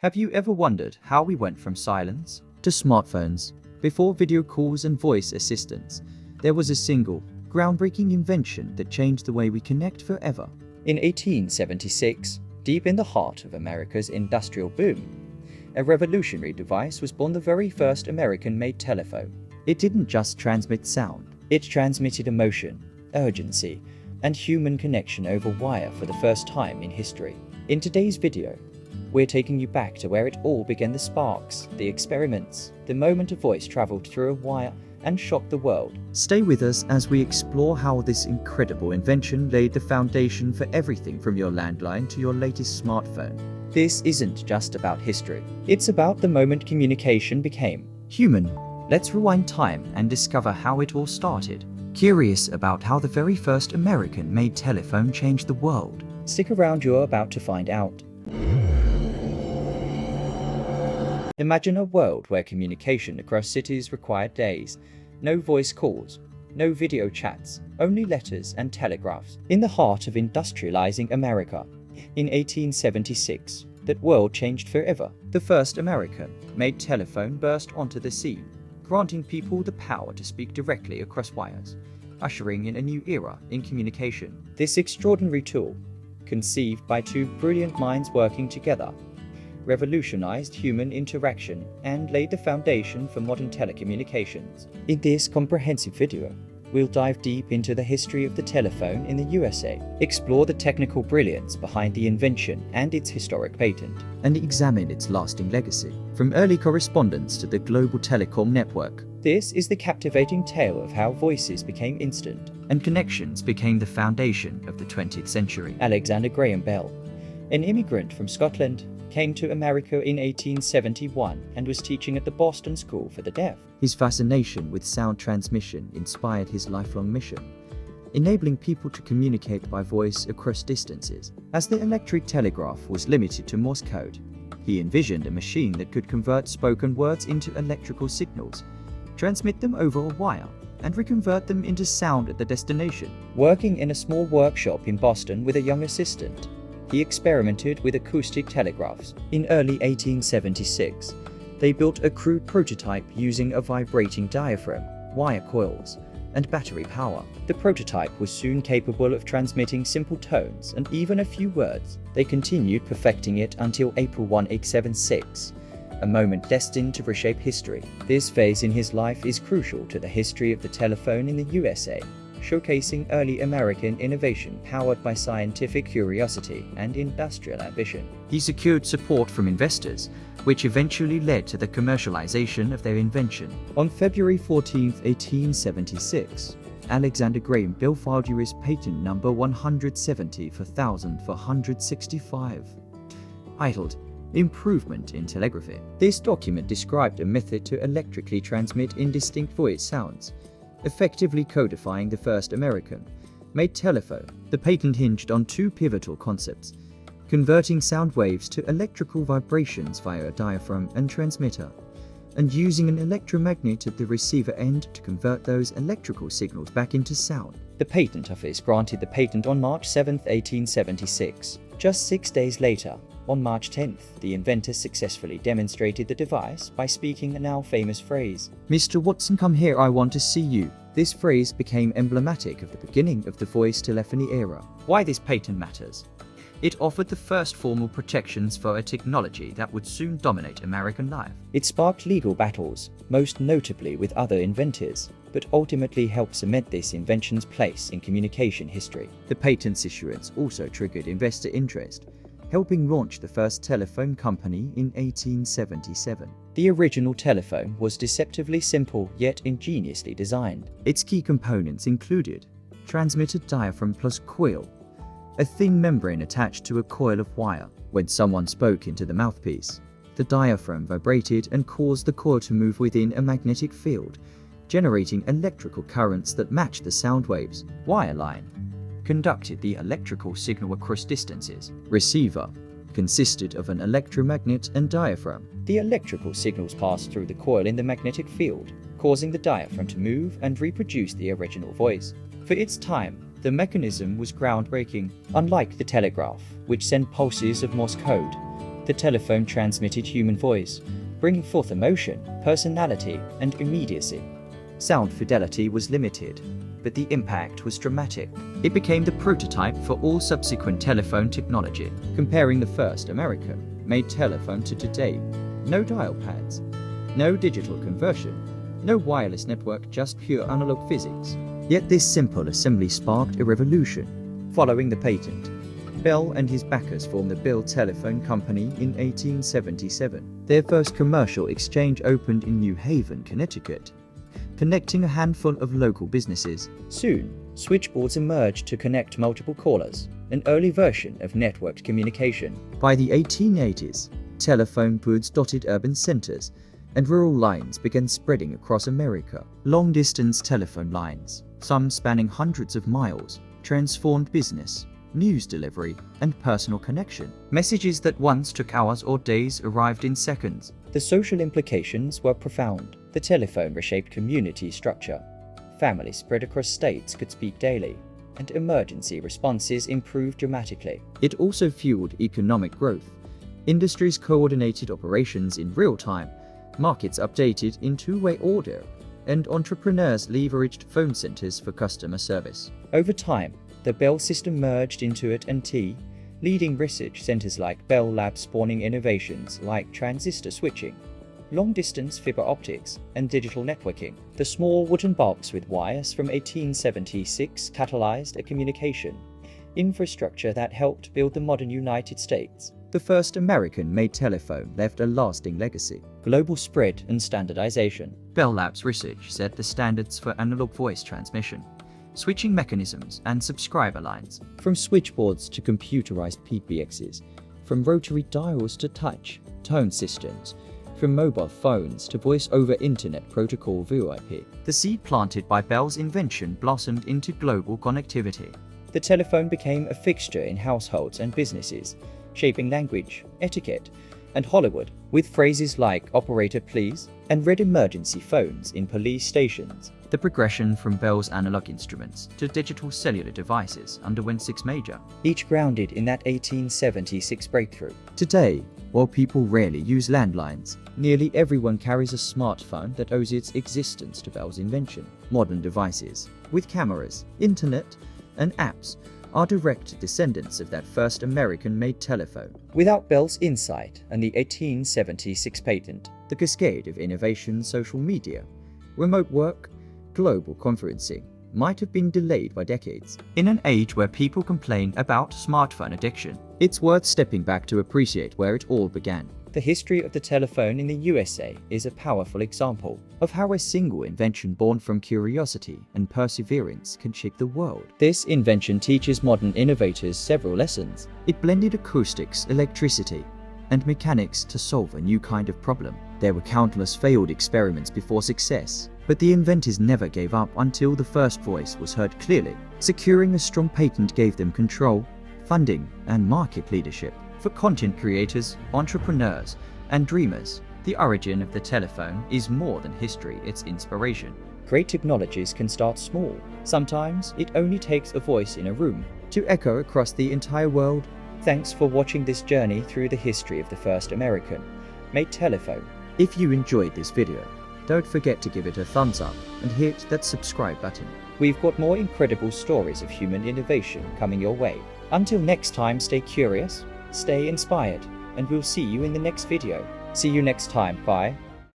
Have you ever wondered how we went from silence to smartphones? Before video calls and voice assistants, there was a single, groundbreaking invention that changed the way we connect forever. In 1876, deep in the heart of America's industrial boom, a revolutionary device was born: the very first American-made telephone. It didn't just transmit sound, it transmitted emotion, urgency, and human connection over wire for the first time in history. In today's video, we're taking you back to where it all began: the sparks, the experiments, the moment a voice traveled through a wire and shocked the world. Stay with us as we explore how this incredible invention laid the foundation for everything from your landline to your latest smartphone. This isn't just about history, it's about the moment communication became human. Let's rewind time and discover how it all started. Curious about how the very first American-made telephone changed the world? Stick around, you're about to find out. Imagine a world where communication across cities required days. No voice calls, no video chats, only letters and telegraphs. In the heart of industrializing America, in 1876, that world changed forever. The first American-made telephone burst onto the scene, granting people the power to speak directly across wires, ushering in a new era in communication. This extraordinary tool, conceived by two brilliant minds working together, revolutionized human interaction and laid the foundation for modern telecommunications. In this comprehensive video, we'll dive deep into the history of the telephone in the USA, explore the technical brilliance behind the invention and its historic patent, and examine its lasting legacy, from early correspondence to the global telecom network. This is the captivating tale of how voices became instant, and connections became the foundation of the 20th century. Alexander Graham Bell, an immigrant from Scotland, came to America in 1871 and was teaching at the Boston School for the Deaf. His fascination with sound transmission inspired his lifelong mission, enabling people to communicate by voice across distances. As the electric telegraph was limited to Morse code, he envisioned a machine that could convert spoken words into electrical signals, transmit them over a wire, and reconvert them into sound at the destination. Working in a small workshop in Boston with a young assistant, he experimented with acoustic telegraphs. In early 1876, they built a crude prototype using a vibrating diaphragm, wire coils, and battery power. The prototype was soon capable of transmitting simple tones and even a few words. They continued perfecting it until April 1876, a moment destined to reshape history. This phase in his life is crucial to the history of the telephone in the USA, showcasing early American innovation powered by scientific curiosity and industrial ambition. He secured support from investors, which eventually led to the commercialization of their invention. On February 14, 1876, Alexander Graham Bell filed U.S. patent number 170,465, titled Improvement in Telegraphy. This document described a method to electrically transmit indistinct voice sounds, effectively codifying the first American-made telephone. The patent hinged on two pivotal concepts: converting sound waves to electrical vibrations via a diaphragm and transmitter, and using an electromagnet at the receiver end to convert those electrical signals back into sound. The Patent Office granted the patent on March 7, 1876. Just 6 days later, on March 10th, the inventor successfully demonstrated the device by speaking a now famous phrase, "Mr. Watson, come here, I want to see you." This phrase became emblematic of the beginning of the voice telephony era. Why this patent matters? It offered the first formal protections for a technology that would soon dominate American life. It sparked legal battles, most notably with other inventors, but ultimately helped cement this invention's place in communication history. The patent's issuance also triggered investor interest, helping launch the first telephone company in 1877. The original telephone was deceptively simple yet ingeniously designed. Its key components included transmitter diaphragm plus coil, a thin membrane attached to a coil of wire. When someone spoke into the mouthpiece, the diaphragm vibrated and caused the coil to move within a magnetic field, generating electrical currents that matched the sound waves. Wireline conducted the electrical signal across distances. Receiver consisted of an electromagnet and diaphragm. The electrical signals passed through the coil in the magnetic field, causing the diaphragm to move and reproduce the original voice. For its time, the mechanism was groundbreaking. Unlike the telegraph, which sent pulses of Morse code, The telephone transmitted human voice, bringing forth emotion, personality, and immediacy. Sound fidelity was limited, but the impact was dramatic. It became the prototype for all subsequent telephone technology. Comparing the first American-made telephone to today, no dial pads, no digital conversion, no wireless network, just pure analog physics. Yet this simple assembly sparked a revolution. Following the patent, Bell and his backers formed the Bell Telephone Company in 1877. Their first commercial exchange opened in New Haven, Connecticut, connecting a handful of local businesses. Soon, switchboards emerged to connect multiple callers, an early version of networked communication. By the 1880s, telephone booths dotted urban centers, and rural lines began spreading across America. Long-distance telephone lines, some spanning hundreds of miles, transformed business, news delivery, and personal connection. Messages that once took hours or days arrived in seconds. The social implications were profound. The telephone reshaped community structure. Families spread across states could speak daily, and emergency responses improved dramatically. It also fueled economic growth. Industries coordinated operations in real time, markets updated in two-way order, and entrepreneurs leveraged phone centers for customer service. Over time, the Bell system merged into AT&T, leading research centers like Bell Labs spawning innovations like transistor switching, long-distance fiber optics, and digital networking. The small wooden box with wires from 1876 catalyzed a communication infrastructure that helped build the modern United States. The first American-made telephone left a lasting legacy. Global spread and standardization. Bell Labs research set the standards for analog voice transmission, switching mechanisms, and subscriber lines. From switchboards to computerized PBXs, from rotary dials to touch tone systems, from mobile phones to voice-over Internet Protocol VoIP. The seed planted by Bell's invention blossomed into global connectivity. The telephone became a fixture in households and businesses, shaping language, etiquette, and Hollywood, with phrases like "operator please" and "red emergency phones" in police stations. The progression from Bell's analog instruments to digital cellular devices underwent 6 major, each grounded in that 1876 breakthrough. Today, while people rarely use landlines, nearly everyone carries a smartphone that owes its existence to Bell's invention. Modern devices, with cameras, internet, and apps, are direct descendants of that first American-made telephone. Without Bell's insight and the 1876 patent, the cascade of innovation, social media, remote work, global conferencing might have been delayed by decades. In an age where people complain about smartphone addiction, it's worth stepping back to appreciate where it all began. The history of the telephone in the USA is a powerful example of how a single invention born from curiosity and perseverance can shape the world. This invention teaches modern innovators several lessons. It blended acoustics, electricity, and mechanics to solve a new kind of problem. There were countless failed experiments before success, but the inventors never gave up until the first voice was heard clearly. Securing a strong patent gave them control, funding, and market leadership. For content creators, entrepreneurs, and dreamers, the origin of the telephone is more than history, it's inspiration. Great technologies can start small. Sometimes it only takes a voice in a room to echo across the entire world. Thanks for watching this journey through the history of the first American-made telephone. If you enjoyed this video, don't forget to give it a thumbs up and hit that subscribe button. We've got more incredible stories of human innovation coming your way. Until next time, stay curious, stay inspired, and we'll see you in the next video. See you next time. Bye.